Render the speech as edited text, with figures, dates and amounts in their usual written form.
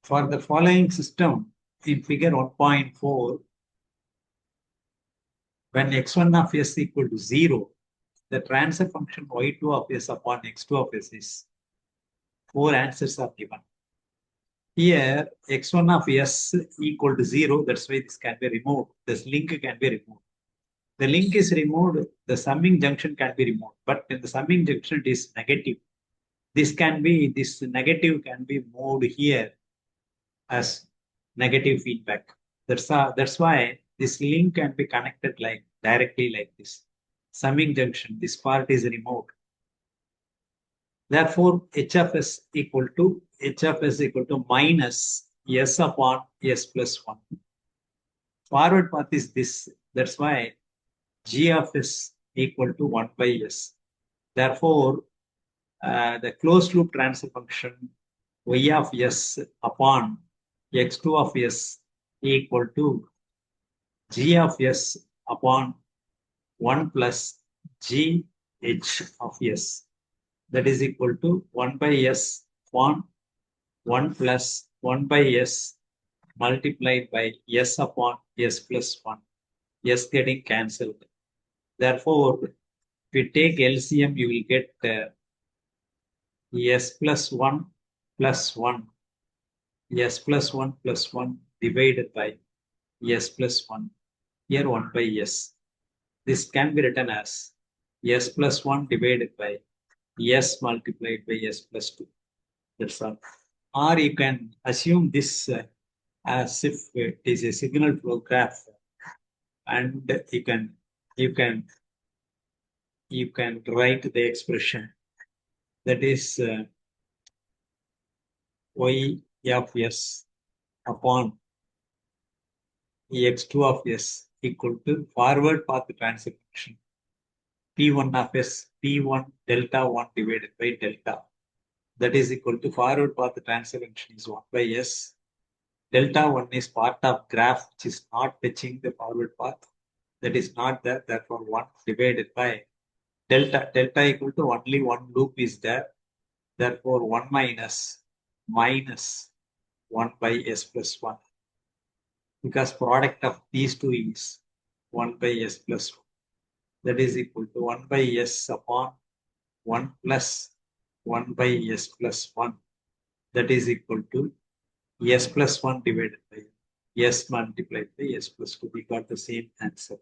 For the following system in figure 1.4, when x1 of s equal to 0, the transfer function y2 of s upon x2 of s is 4 answers are given. Here, x1 of s equal to 0, that's why this can be removed. This link can be removed. The link is removed, the summing junction can be removed, but in the summing junction it is negative. This negative can be moved here as negative feedback. That's why this link can be connected like directly like this. Summing junction, this part is removed. Therefore, h of s equal to minus s upon s plus 1. Forward path is this. That's why g of s equal to 1 by s. Therefore, the closed loop transfer function y of s upon x2 of s equal to g of s upon 1 plus g h of s. That is equal to 1 by s upon 1 plus 1 by s multiplied by s upon s plus 1. S getting cancelled. Therefore, if we take LCM, you will get s plus 1 plus 1. S plus 1 plus 1 divided by s plus 1. Here 1 by s. This can be written as s plus 1 divided by s multiplied by s plus 2. That's all. Or you can assume this as if it is a signal flow graph, and you can write the expression that is y of s upon x2 of s equal to forward path transfer function p1 of s, p1 delta 1 divided by delta. That is equal to forward path transfer function is 1 by s. Delta 1 is part of graph which is not touching the forward path. That is not there. Therefore, 1 divided by delta. Delta equal to only one loop is there. Therefore, 1 minus 1 by s plus 1. Because product of these two is 1 by s plus 1. That is equal to 1 by s upon 1 plus 1 by s plus 1. That is equal to s plus 1 divided by s multiplied by s plus 2. We got the same answer.